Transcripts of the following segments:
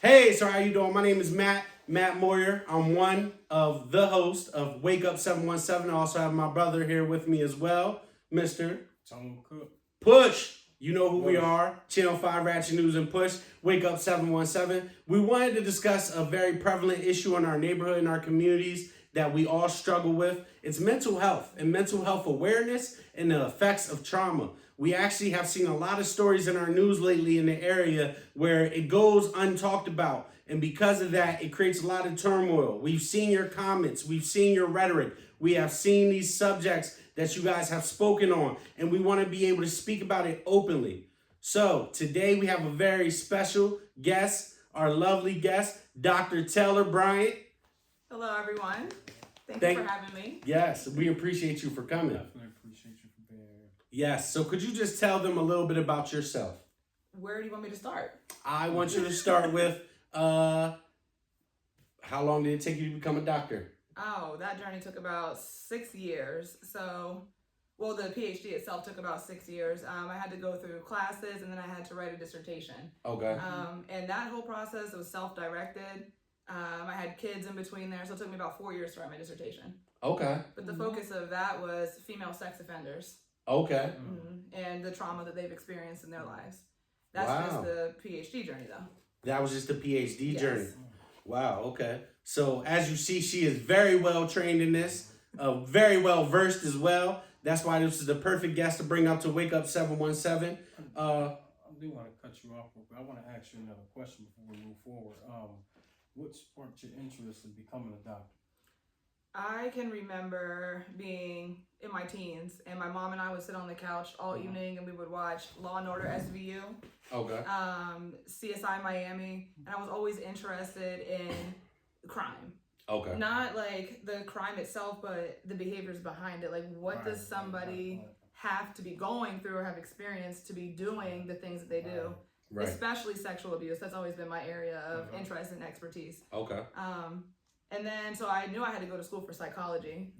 Hey, so how you doing? My name is Matt Moyer. I'm one of the hosts of Wake Up 717. I also have my brother here with me as well, Mr. Tone Cook. Push. You know who we are. Channel 5 Ratchet News and Push. Wake Up 717. We wanted to discuss a very prevalent issue in our neighborhood and our communities that we all struggle with. It's mental health and mental health awareness and the effects of trauma. We actually have seen a lot of stories in our news lately in the area where it goes untalked about. And because of that, it creates a lot of turmoil. We've seen your comments. We've seen your rhetoric. We have seen these subjects that you guys have spoken on. And we want to be able to speak about it openly. So today we have a very special guest, our lovely guest, Dr. Taylor Bryant. Hello, everyone. Thank you for having me. Yes, we appreciate you for coming. Definitely appreciate you for being here. Yes, so could you just tell them a little bit about yourself? Where do you want me to start? I want you to start with, how long did it take you to become a doctor? Oh, that journey took about 6 years. The PhD itself took about 6 years. I had to go through classes and then I had to write a dissertation. Okay. And that whole process was self-directed. I had kids in between there, so it took me about 4 years to write my dissertation. Okay. But the focus of that was female sex offenders. Okay. And the trauma that they've experienced in their lives. That's just the PhD journey, though. That was just the PhD Yes. journey. Wow, okay. So as you see, she is very well trained in this, very well versed as well. That's why this is the perfect guest to bring up to Wake Up 717. I do want to cut you off real quick. I want to ask you another question before we move forward. What sparked your interest in becoming a doctor? I can remember being in my teens, and my mom and I would sit on the couch all evening, and we would watch Law and Order SVU, Okay. CSI Miami, and I was always interested in crime. Okay. Not like the crime itself, but the behaviors behind it. Like, what does somebody have to be going through or have experienced to be doing the things that they do? Right. Especially sexual abuse. That's always been my area of interest and expertise. Okay. And then, so I knew I had to go to school for psychology.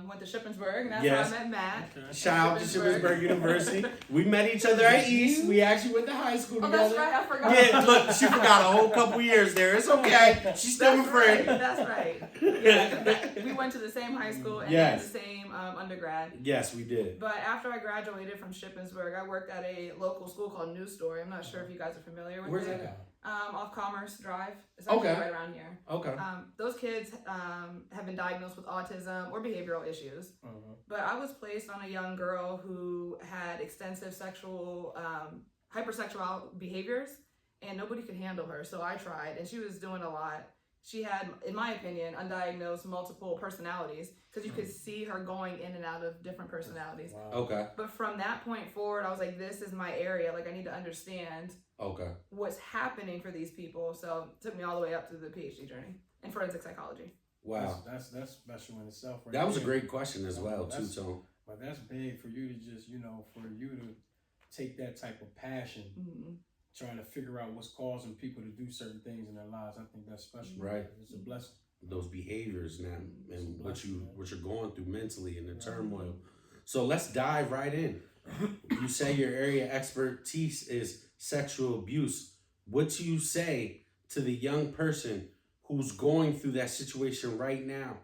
Went to Shippensburg, and that's Yes. where I met Matt. Okay. Shout out to Harrisburg University. We met each other at East. We actually went to high school Oh, together. that's right, I forgot. Yeah, look, she forgot a whole couple years there. It's okay. She's still a friend. That's right. Yeah, we went to the same high school and Yes. the same undergrad. Yes, we did. But after I graduated from Shippensburg, I worked at a local school called New Story. I'm not sure if you guys are familiar with Where's it. that? Off Commerce Drive. It's actually Okay. right around here. Okay. Those kids have been diagnosed with autism or behavioral issues. But I was placed on a young girl who had extensive sexual, hypersexual behaviors, and nobody could handle her. So I tried, and she was doing a lot. She had, in my opinion, undiagnosed multiple personalities because you could see her going in and out of different personalities. Wow. Okay. But from that point forward, I was like, this is my area. Like, I need to understand Okay. what's happening for these people. So it took me all the way up to the PhD journey in forensic psychology. Wow. That's special in itself. Right That was a there. great question as well, too, That's- Tone. But that's big for you to just, for you to take that type of passion, trying to figure out what's causing people to do certain things in their lives. I think that's special. Right. It's a blessing. Those behaviors now and what you're going through mentally and the turmoil. Yeah. So let's dive right in. You say your area expertise is sexual abuse. What do you say to the young person who's going through that situation right now?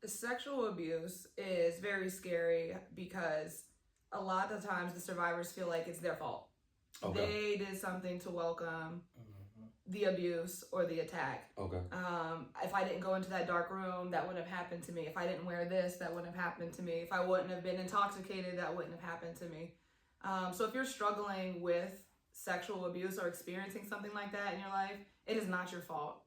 Sexual abuse is very scary because a lot of times the survivors feel like it's their fault. Okay. They did something to welcome the abuse or the attack. Okay. If I didn't go into that dark room, that wouldn't have happened to me. If I didn't wear this, that wouldn't have happened to me. If I wouldn't have been intoxicated, that wouldn't have happened to me. So if you're struggling with sexual abuse or experiencing something like that in your life, it is not your fault.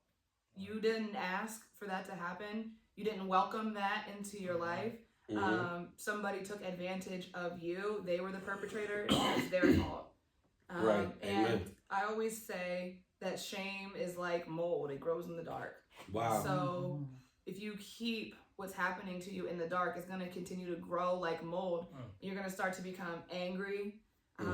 You didn't ask for that to happen. You didn't welcome that into your life. Somebody took advantage of you. They were the perpetrator. It's their fault. Right. And Amen. I always say that shame is like mold. It grows in the dark. Wow. So if you keep what's happening to you in the dark, it's going to continue to grow like mold. You're going to start to become angry. You're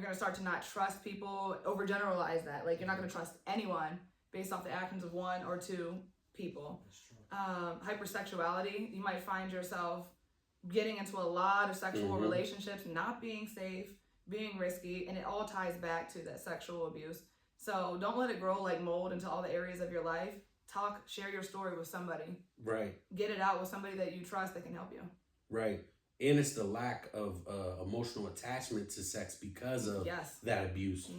going to start to not trust people, overgeneralize that. Like, you're not going to trust anyone based off the actions of one or two people. Hypersexuality, you might find yourself getting into a lot of sexual relationships, not being safe, being risky, and it all ties back to that sexual abuse. So don't let it grow like mold into all the areas of your life. Share your story with somebody. Right. Get it out with somebody that you trust that can help you. Right. And it's the lack of emotional attachment to sex because of that abuse.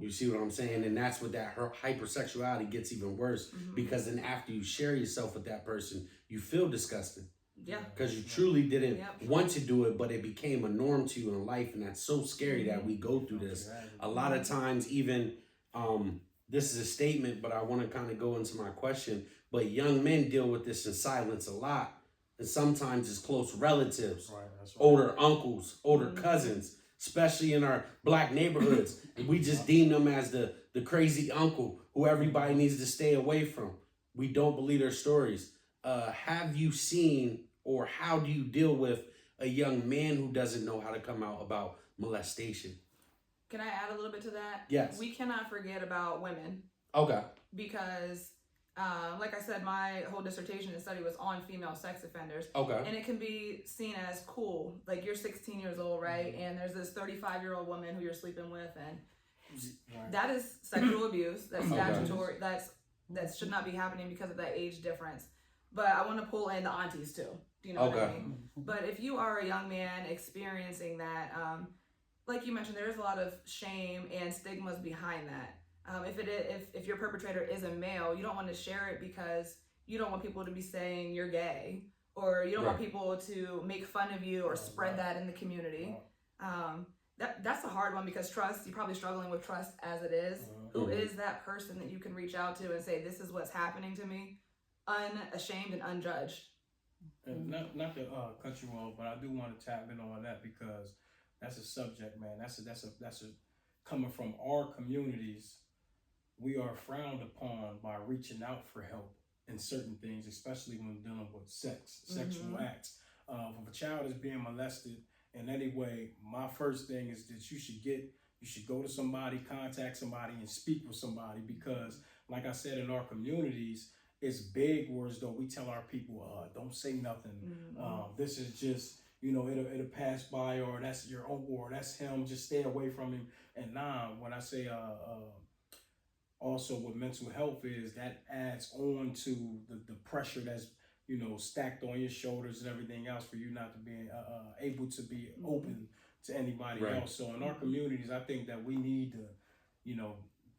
You see what I'm saying? And that's what that hypersexuality gets even worse, because then after you share yourself with that person, you feel disgusted. Yeah. Because you truly didn't want to do it, but it became a norm to you in life. And that's so scary that we go through this. A lot of times, even, this is a statement, but I want to kind of go into my question. But young men deal with this in silence a lot. And sometimes it's close relatives, older uncles, older cousins, especially in our black neighborhoods. And we just deem them as the crazy uncle who everybody needs to stay away from. We don't believe their stories. Have you seen, or how do you deal with a young man who doesn't know how to come out about molestation? Can I add a little bit to that? Yes. We cannot forget about women. Okay. Because like I said, my whole dissertation and study was on female sex offenders. Okay. And it can be seen as cool. Like, you're 16 years old, right? And there's this 35-year-old woman who you're sleeping with, and that is sexual abuse. That's statutory. That should not be happening because of that age difference. But I want to pull in the aunties too. Do you know what I mean? But if you are a young man experiencing that, like you mentioned, there's a lot of shame and stigmas behind that. If your perpetrator is a male, you don't want to share it because you don't want people to be saying you're gay, or you don't want people to make fun of you or spread that in the community. That's a hard one, because trust, you're probably struggling with trust as it is. Who is that person that you can reach out to and say, this is what's happening to me, unashamed and unjudged? And not to cut you off, but I do want to tap in on that, because that's a subject, man. That's a coming from our communities. We are frowned upon by reaching out for help in certain things, especially when dealing with sexual acts. If a child is being molested in any way, my first thing is that you should go to somebody, contact somebody, and speak with somebody, because, like I said, in our communities, it's big words though. We tell our people, don't say nothing. This is just, it'll pass by, or that's your uncle, or that's him. Just stay away from him. And now, when I say also with mental health, is that adds on to the pressure that's stacked on your shoulders and everything else, for you not to be able to be open to anybody else. So in our communities, I think that we need to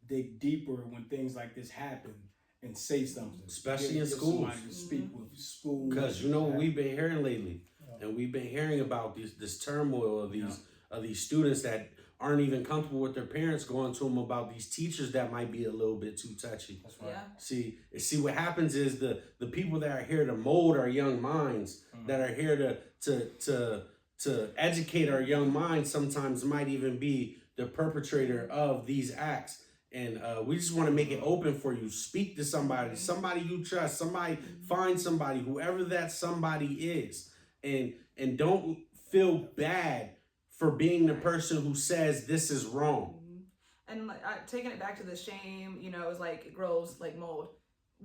dig deeper when things like this happen and say something, especially in schools. Somebody to speak with school, because what we've been hearing lately, and we've been hearing about this turmoil of these students that aren't even comfortable with their parents going to them about these teachers that might be a little bit too touchy. That's right. See what happens is the people that are here to mold our young minds, that are here to educate our young minds, sometimes might even be the perpetrator of these acts. And we just want to make it open for you. Speak to somebody you trust, find somebody, whoever that somebody is, and don't feel bad for being the person who says this is wrong. And taking it back to the shame, it's like it grows like mold.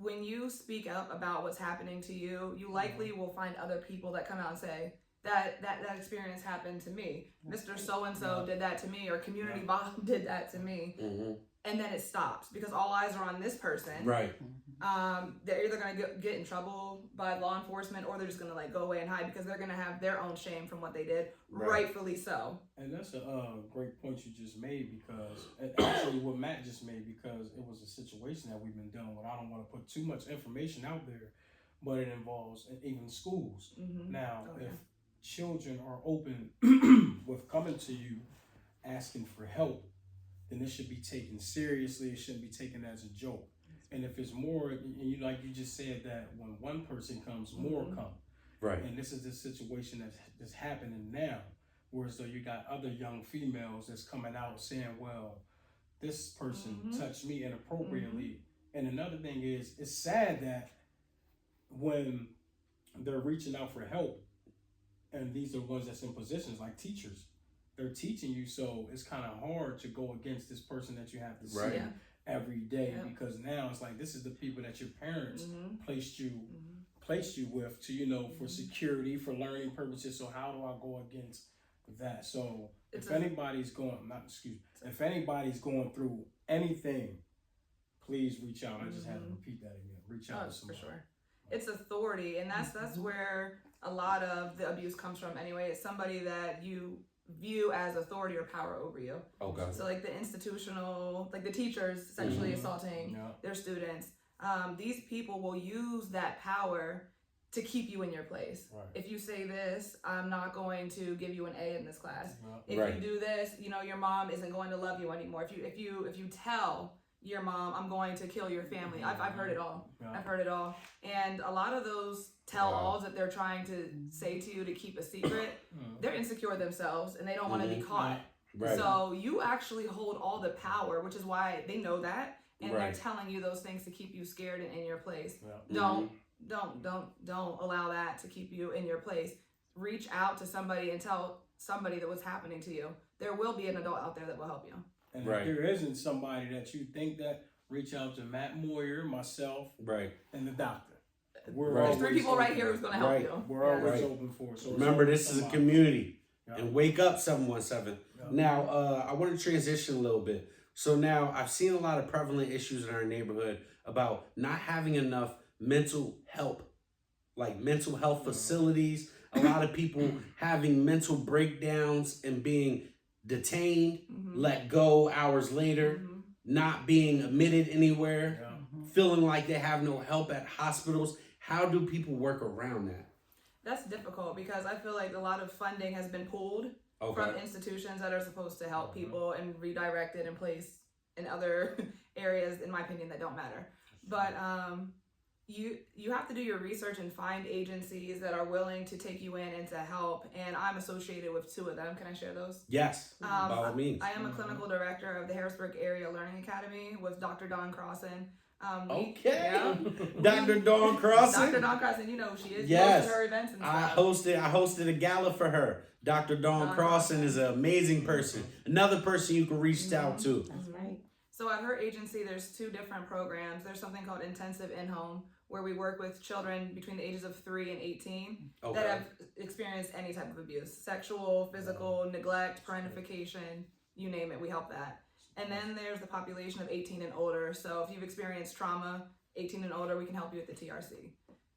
When you speak up about what's happening to you, you likely will find other people that come out and say, that experience happened to me. Mr. So-and-so did that to me, or Community Bob did that to me. And then it stops, because all eyes are on this person. Right. They're either going to get in trouble by law enforcement, or they're just going to go away and hide, because they're going to have their own shame from what they did, rightfully so. And that's a great point you just made, because actually what Matt just made, because it was a situation that we've been dealing with. I don't want to put too much information out there, but it involves even schools. Now, if children are open with coming to you asking for help, then it should be taken seriously. It shouldn't be taken as a joke. And if it's more, and like you just said, that when one person comes, more come. Right. And this is the situation that's happening now, whereas though you got other young females that's coming out saying, well, this person touched me inappropriately. And another thing is, it's sad that when they're reaching out for help, and these are ones that's in positions like teachers, they're teaching you, so it's kind of hard to go against this person that you have to see every day, because now it's like, this is the people that your parents placed you with to for security, for learning purposes. So how do I go against that. So It's if anybody's going, if anybody's going through anything, please reach out. I just had to repeat that again. Reach out to somebody. For sure. It's authority, and that's where a lot of the abuse comes from anyway. It's somebody that you view as authority or power over you. Okay. So like the institutional, like the teachers sexually assaulting their students, these people will use that power to keep you in your place. Right. If you say this, I'm not going to give you an A in this class. Yeah. If you do this, your mom isn't going to love you anymore. If you tell your mom, I'm going to kill your family. I've heard it all. Yeah. I've heard it all. And a lot of those tell-alls that they're trying to say to you to keep a secret, they're insecure themselves and they don't want to be caught. Right. So you actually hold all the power, which is why they know that, and they're telling you those things to keep you scared and in your place. Yeah. Don't allow that to keep you in your place. Reach out to somebody and tell somebody that what's happening to you. There will be an adult out there that will help you. And if there isn't somebody that you think that, reach out to Matt Moyer, myself, and the doctor. There's 3 people right here who's going to help you. We're always open for it. So remember, this is a community. And wake up 717. Now, I want to transition a little bit. So now I've seen a lot of prevalent issues in our neighborhood about not having enough mental help, like mental health facilities. A lot of people having mental breakdowns and being detained, let go hours later, not being admitted anywhere, feeling like they have no help at hospitals. How do people work around that? That's difficult because I feel like a lot of funding has been pulled from institutions that are supposed to help people and redirected and placed in other areas, in my opinion, that don't matter. But you have to do your research and find agencies that are willing to take you in and to help. And I'm associated with 2 of them. Can I share those? Yes, by all means. I am a clinical director of the Harrisburg Area Learning Academy with Dr. Dawn Crossan. Dr. Dawn Crossan. Dr. Dawn Crossan, you know who she is. Yes. Most of her events and stuff. I hosted a gala for her. Dr. Dawn Crossan is an amazing person. Another person you can reach out to. That's right. So at her agency, there's 2 different programs. There's something called Intensive In-Home, where we work with children between the ages of 3 and 18 that have experienced any type of abuse, sexual, physical, neglect, parentification, you name it, we help that. And then there's the population of 18 and older. So if you've experienced trauma, 18 and older, we can help you with the TRC.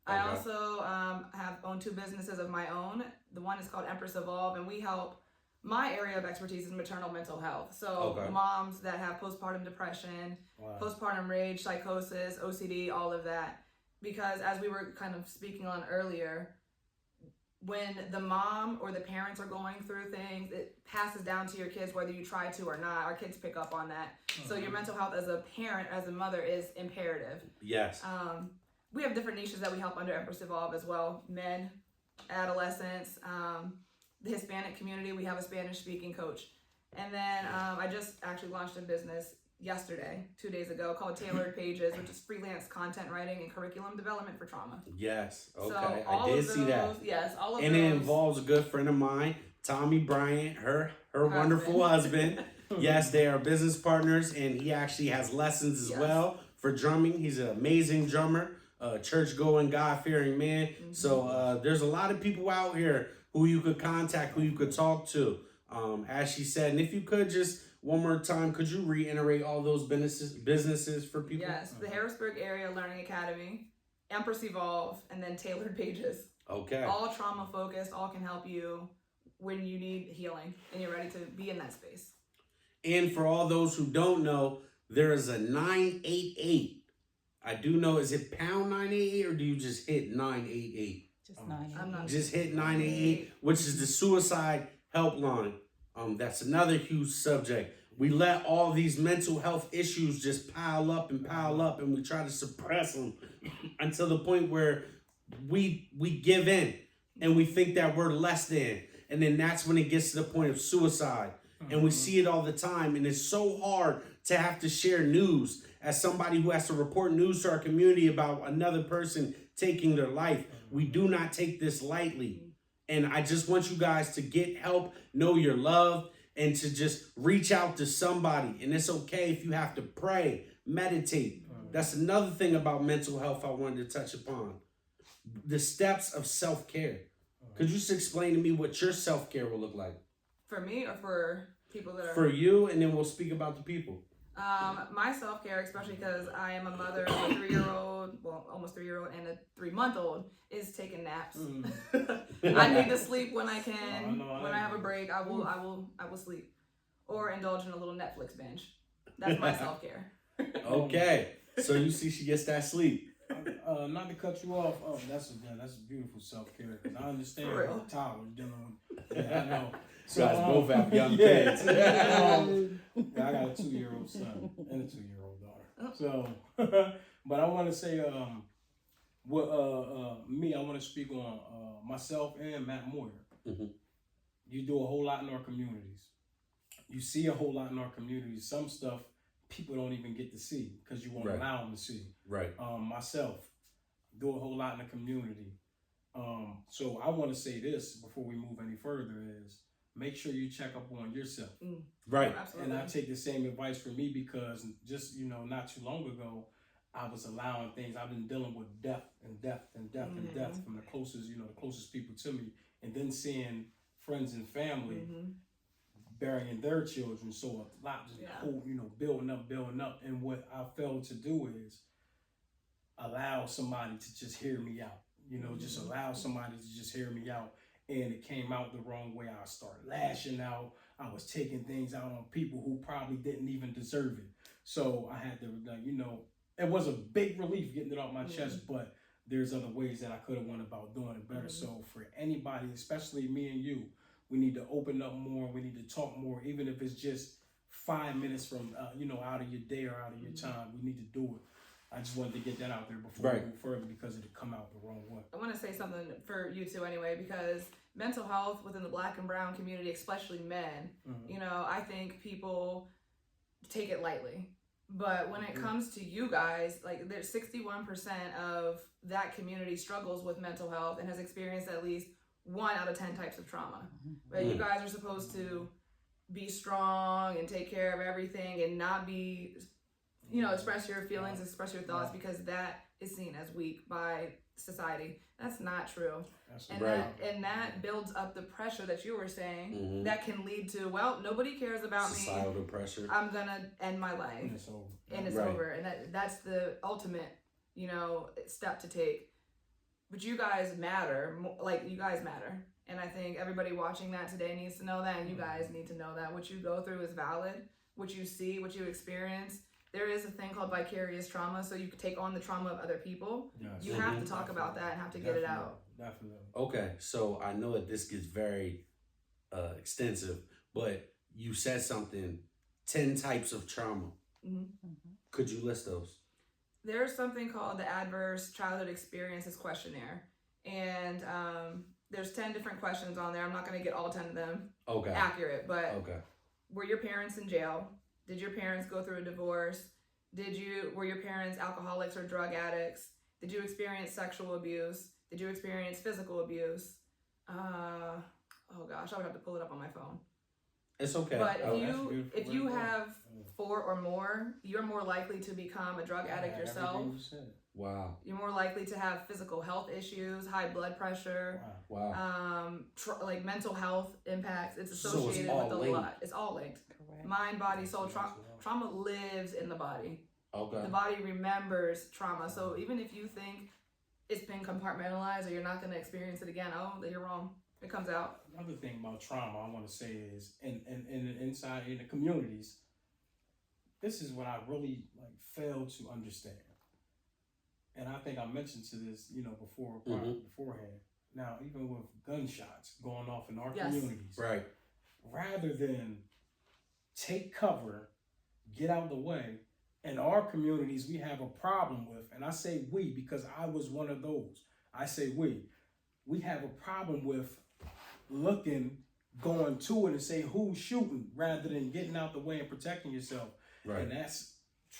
I also have owned 2 businesses of my own. The one is called Empress Evolve, and we help. My area of expertise is maternal mental health. So moms that have postpartum depression, postpartum rage, psychosis, OCD, all of that. Because as we were kind of speaking on earlier, when the mom or the parents are going through things, it passes down to your kids whether you try to or not. Our kids pick up on that. So your mental health as a parent, as a mother, is imperative. Yes. We have different niches that we help under Empress Evolve as well. Men, adolescents, the Hispanic community, we have a Spanish speaking coach. And then I just actually launched a business yesterday, 2 days ago, called Tailored Pages, which is freelance content writing and curriculum development for trauma. Yes. Okay. So I did see that. Yes, all of and those. it involves a good friend of mine, Tommy Bryant, her wonderful husband. Yes, they are business partners, and he actually has lessons as well for drumming. He's an amazing drummer, church-going, God-fearing man. So there's a lot of people out here who you could contact, who you could talk to. As she said, and if you could just one more time, could you reiterate all those businesses for people? Yes, the Harrisburg Area Learning Academy, Empress Evolve, and then Tailored Pages. Okay. All trauma focused, all can help you when you need healing and you're ready to be in that space. And for all those who don't know, there is a 988. I do know, is it pound 988 or do you just hit 988? Just 988. Just hit 988, which is the suicide helpline. That's another huge subject. We let all these mental health issues just pile up, and we try to suppress them until the point where we give in and we think that we're less than. And then that's when it gets to the point of suicide. And we see it all the time. And it's so hard to have to share news as somebody who has to report news to our community about another person taking their life. We do not take this lightly. And I just want you guys to get help, know you're loved, and to just reach out to somebody. And it's okay if you have to pray, meditate. That's another thing about mental health I wanted to touch upon. The steps of self-care. Could you just explain to me what your self-care will look like? For me or for people that are... For you, and then we'll speak about the people. My self-care, especially because I am a mother of a 3-year-old, well, almost 3-year-old, and a 3-month-old, is taking naps. I need to sleep when I can. When I have a break, I will sleep, or indulge in a little Netflix binge. That's my self-care. Okay, so you see, she gets that sleep. Not to cut you off. Oh, that's a beautiful self-care, because I understand how Tyler dealing with. Yeah, I know. So guys both have young kids. I got a 2-year-old son and a 2-year-old daughter. So, but I want to say, I want to speak on myself and Matt Moyer. Mm-hmm. You do a whole lot in our communities. You see a whole lot in our communities. Some stuff people don't even get to see because you won't allow them to see. Right. Myself, do a whole lot in the community. So I want to say this before we move any further is, make sure you check up on yourself. Right. Absolutely. And I take the same advice from me, because just, not too long ago, I was allowing things. I've been dealing with death and death and death and death from the closest people to me, and then seeing friends and family burying their children. So a lot just building up. And what I failed to do is allow somebody to just hear me out. Just allow somebody to just hear me out. And it came out the wrong way. I started lashing out. I was taking things out on people who probably didn't even deserve it. So I had to, it was a big relief getting it off my chest, but there's other ways that I could have went about doing it better. So for anybody, especially me and you, we need to open up more. We need to talk more, even if it's just 5 minutes from, out of your day or out of your time. We need to do it. I just wanted to get that out there before we move further, because it'd come out the wrong way. I want to say something for you two anyway, because mental health within the Black and brown community, especially men, I think people take it lightly. But when it comes to you guys, like, there's 61% of that community struggles with mental health and has experienced at least 1 out of 10 types of trauma. Right? You guys are supposed to be strong and take care of everything and not be, express your feelings, express your thoughts, because that is seen as weak by society. That's not true. And that builds up the pressure that you were saying that can lead to, well, nobody cares about me. Societal pressure. I'm gonna end my life. And it's over. And it's over. And that's the ultimate, step to take. But you guys matter. You guys matter. And I think everybody watching that today needs to know that, and you guys need to know that. What you go through is valid. What you see, what you experience. There is a thing called vicarious trauma, so you can take on the trauma of other people. Yes. You have to talk about that and have to get it out. Definitely. Okay, so I know that this gets very extensive, but you said something, 10 types of trauma. Could you list those? There's something called the Adverse Childhood Experiences Questionnaire, and there's 10 different questions on there. I'm not going to get all 10 of them accurate, but were your parents in jail? Did your parents go through a divorce? Were your parents alcoholics or drug addicts? Did you experience sexual abuse? Did you experience physical abuse? Oh gosh, I would have to pull it up on my phone. It's okay. But if you have 4 or more, you're more likely to become a drug addict yourself. Wow. You're more likely to have physical health issues, high blood pressure. Wow. Like mental health impacts. It's associated with a lot. It's all linked. Correct. Mind, body, soul. Trauma lives in the body. Okay. The body remembers trauma. So even if you think it's been compartmentalized or you're not going to experience it again, you're wrong. It comes out. Another thing about trauma I want to say is, inside in the communities, this is what I really failed to understand. And I think I mentioned to this, beforehand. Now, even with gunshots going off in our communities, rather than take cover, get out of the way, in our communities we have a problem with, and I say we because I was one of those. I say we have a problem with going to it and say who's shooting, rather than getting out the way and protecting yourself. Right. And that's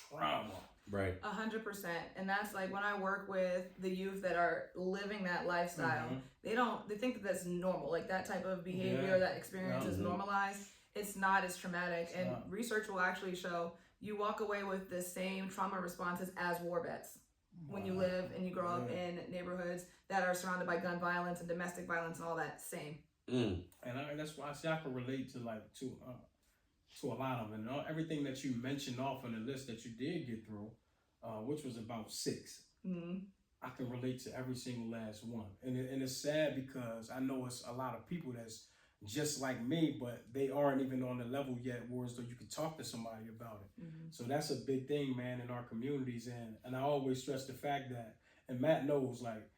trauma. Right. 100%. And that's when I work with the youth that are living that lifestyle, they think that that's normal. That type of behavior, that experience is normalized. It's not as traumatic. And research will actually show you walk away with the same trauma responses as war vets when you live and you grow up in neighborhoods that are surrounded by gun violence and domestic violence and all that. Same. Mm. And that's why I say I can relate to to a lot of it. And everything that you mentioned off on the list that you did get through, which was about 6. Mm-hmm. I can relate to every single last one. And it's sad because I know it's a lot of people that's just like me, but they aren't even on the level yet whereas though you can talk to somebody about it. Mm-hmm. So that's a big thing, man, in our communities. And I always stress the fact that, and Matt knows, like,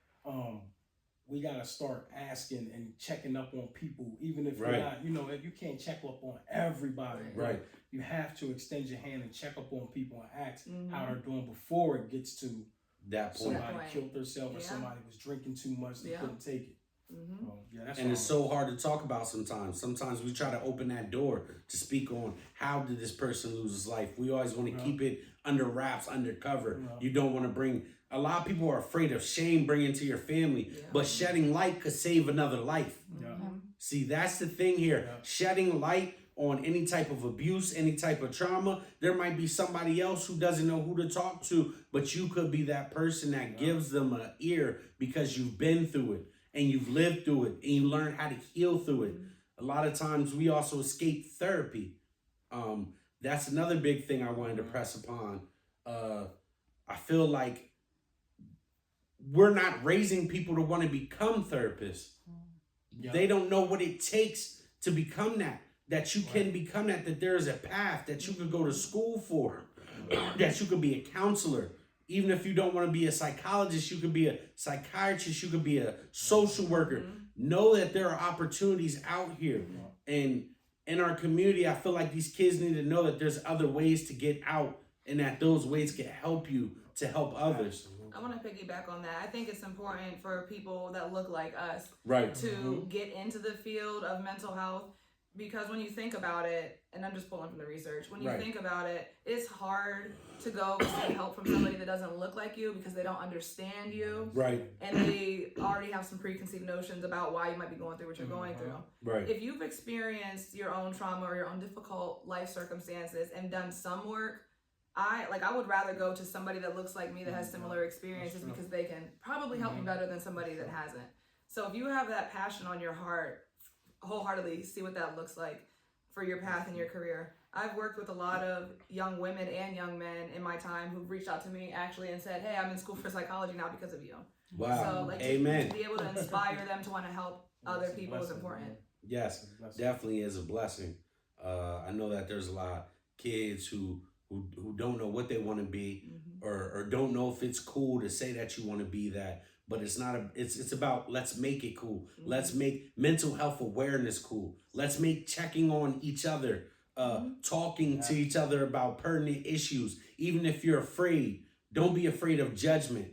we got to start asking and checking up on people, even if you're not, if you can't check up on everybody. Right. You have to extend your hand and check up on people and ask Mm-hmm. how they're doing before it gets to that point. somebody killed themselves or somebody was drinking too much, they couldn't take it. Mm-hmm. And it's so hard to talk about sometimes. Sometimes we try to open that door to speak on how did this person lose his life. We always want to keep it under wraps, undercover. You don't want to bring, a lot of people are afraid of shame bringing to your family, but shedding light could save another life. See, that's the thing here. Shedding light on any type of abuse, any type of trauma, there might be somebody else who doesn't know who to talk to, but you could be that person that gives them an ear because you've been through it and you've lived through it and you learn how to heal through it. A lot of times we also escape therapy. That's another big thing I wanted to press upon. I feel like we're not raising people to want to become therapists. They don't know what it takes to become that you can become that there is a path that you could go to school for, that you could be a counselor. Even if you don't want to be a psychologist, you could be a psychiatrist, you could be a social worker. Know that there are opportunities out here. And in our community, I feel like these kids need to know that there's other ways to get out and that those ways can help you to help others. I want to piggyback on that. I think it's important for people that look like us to get into the field of mental health, because when you think about it, and I'm just pulling from the research, when you think about it, it's hard to go seek help from somebody that doesn't look like you because they don't understand you. And they already have some preconceived notions about why you might be going through what you're going through. If you've experienced your own trauma or your own difficult life circumstances and done some work, I would rather go to somebody that looks like me that has similar experiences because they can probably help me better than somebody that hasn't. So if you have that passion on your heart, wholeheartedly see what that looks like for your path in your career. I've worked with a lot of young women and young men in my time who've reached out to me actually and said, hey, I'm in school for psychology now because of you. Wow. So Amen. to be able to inspire them to want to help other people is important. Yes, definitely is a blessing. I know that there's a lot of kids who don't know what they want to be or don't know if it's cool to say that you want to be that. But it's not it's about let's make it cool. Let's make mental health awareness cool. Let's make checking on each other, talking to each other about pertinent issues. Even if you're afraid, don't be afraid of judgment.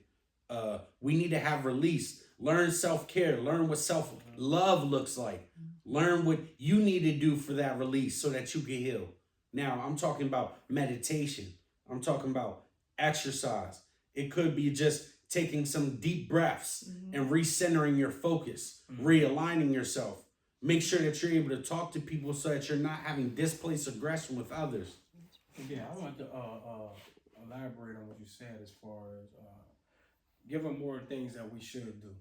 We need to have release. Learn self-care. Learn what self-love looks like. Learn what you need to do for that release so that you can heal. Now, I'm talking about meditation. I'm talking about exercise. It could be just taking some deep breaths and recentering your focus, realigning yourself. Make sure that you're able to talk to people so that you're not having displaced aggression with others. Yeah, I want to elaborate on what you said as far as give them more things that we should do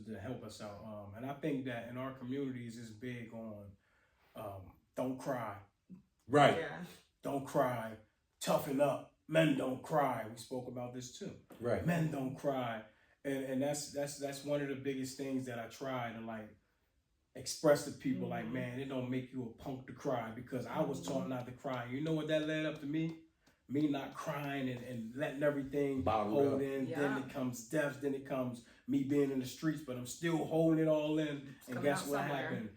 to help us out. And I think that in our communities is big on don't cry. Right. Yeah. Don't cry. Toughen up. Men don't cry. We spoke about this too. Right. Men don't cry. And that's one of the biggest things that I try to like express to people. Like, man, it don't make you a punk to cry because I was taught not to cry. You know what that led up to me? Me not crying and letting everything hold in. Yeah. Then it comes death. Then it comes me being in the streets, but I'm still holding it all in. And guess what happened?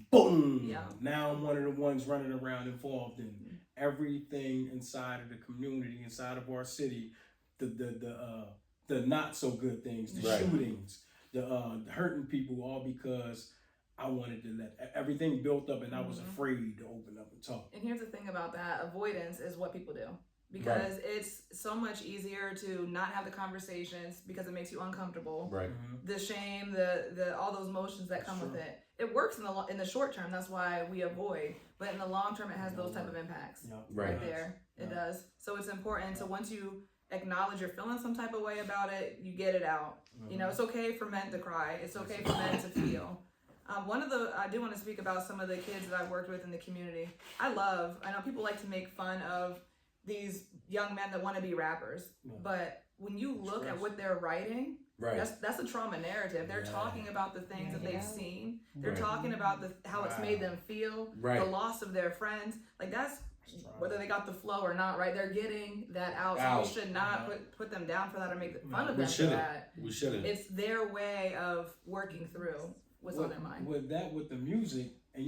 Boom! Yeah. Now I'm one of the ones running around involved in everything inside of the community, inside of our city, the not so good things, the shootings, the hurting people, all because I wanted to let everything built up and I was afraid to open up and talk. And here's the thing about that, avoidance is what people do. Because it's so much easier to not have the conversations because it makes you uncomfortable. Right. The shame, the all those emotions that come with it. It works in the short term. That's why we avoid. But in the long term, it has those type of impacts. Right there. It does. So it's important. So once you acknowledge you're feeling some type of way about it, you get it out. You know, it's okay for men to cry. It's okay for men to feel. I do want to speak about some of the kids that I've worked with in the community. I know people like to make fun of these young men that want to be rappers, but when you look at what they're writing, that's a trauma narrative. They're talking about the things that they've seen. They're talking about how it's made them feel, the loss of their friends. Like that's whether they got the flow or not, right? They're getting that out. So we should not put them down for that or make fun of them for that. We shouldn't. It's their way of working through what's on their mind. With the music, and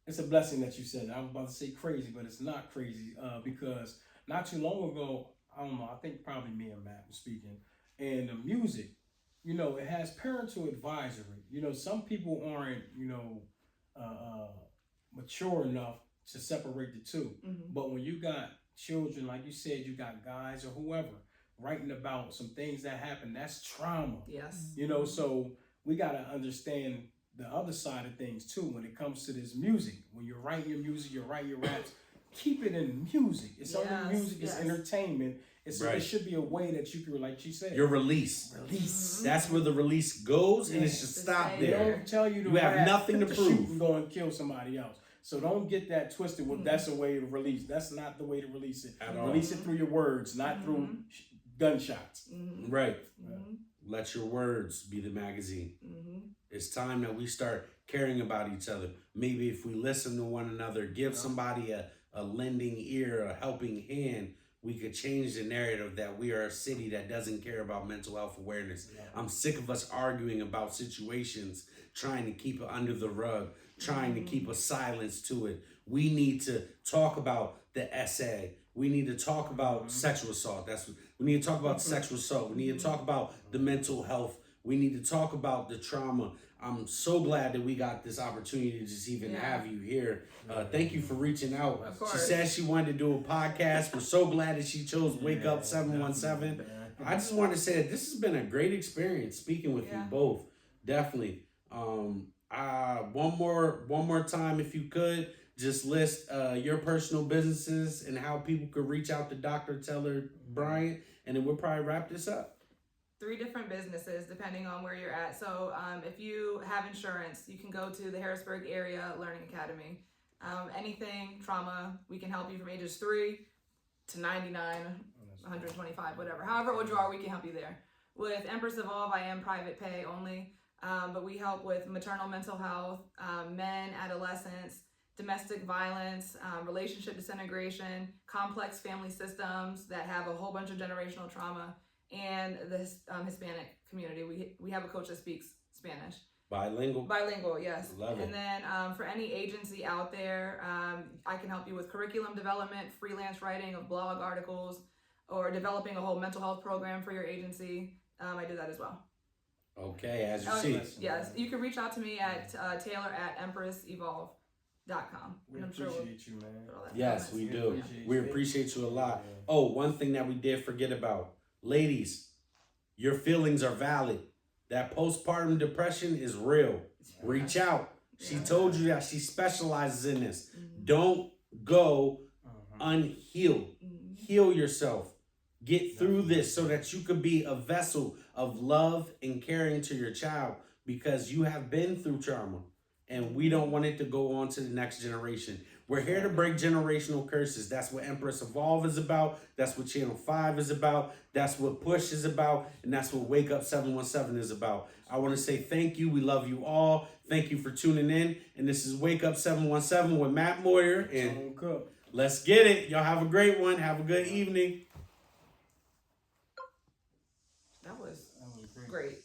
it's a blessing that you said. I was about to say crazy, but it's not crazy because not too long ago, I don't know, I think probably me and Matt were speaking, and the music, it has parental advisory. Some people aren't, mature enough to separate the two. But when you got children, like you said, you got guys or whoever writing about some things that happen, that's trauma. Yes. So we got to understand the other side of things too when it comes to this music. When you're writing your music, you're writing your raps, keep it in music. It's only music, it's entertainment. It should be a way that you can, like she said, your release. That's where the release goes, and it should stop there. They don't tell you to have nothing to prove. Shoot and go and kill somebody else. So don't get that twisted. Well, that's a way to release. That's not the way to release it. Release it through your words, not through gunshots. Right. Let your words be the magazine. It's time that we start caring about each other. Maybe if we listen to one another, give somebody a lending ear, a helping hand, we could change the narrative that we are a city that doesn't care about mental health awareness. I'm sick of us arguing about situations, trying to keep it under the rug, trying to keep a silence to it. We need to talk about the SA. We need to talk about sexual assault. We need to talk about sexual assault. We need to talk about the mental health. We need to talk about the trauma. I'm so glad that we got this opportunity to just even have you here. Thank you for reaching out. Of course. She said she wanted to do a podcast. We're so glad that she chose Wake Up 717. I just want to say that this has been a great experience speaking with you both. Definitely. One more time, if you could, just list your personal businesses and how people could reach out to Dr. Teller Bryant, and then we'll probably wrap this up. 3 different businesses depending on where you're at. So if you have insurance, you can go to the Harrisburg Area Learning Academy. Anything trauma, we can help you from ages 3 to 99, 125, whatever. However old you are, we can help you there. With Empress Evolve, I am private pay only, but we help with maternal mental health, men, adolescents, domestic violence, relationship disintegration, complex family systems that have a whole bunch of generational trauma, and the Hispanic community. We have a coach that speaks Spanish. Bilingual, yes. Love it. And then for any agency out there, I can help you with curriculum development, freelance writing of blog articles, or developing a whole mental health program for your agency. I do that as well. Okay, as you see. Yes, you can reach out to me at taylor@empressevolve.com. We appreciate you, man. Yes, we do. We appreciate you a lot. Oh, one thing that we did forget about. Ladies, your feelings are valid. That postpartum depression is real. Reach out. She told you that she specializes in this. Don't go unhealed. Heal yourself. Get through this so that you could be a vessel of love and caring to your child, because you have been through trauma and we don't want it to go on to the next generation. We're here to break generational curses. That's what Empress Evolve is about. That's what Channel 5 is about. That's what Push is about. And that's what Wake Up 717 is about. I want to say thank you. We love you all. Thank you for tuning in. And this is Wake Up 717 with Matt Moyer. And let's get it. Y'all have a great one. Have a good evening. That was great.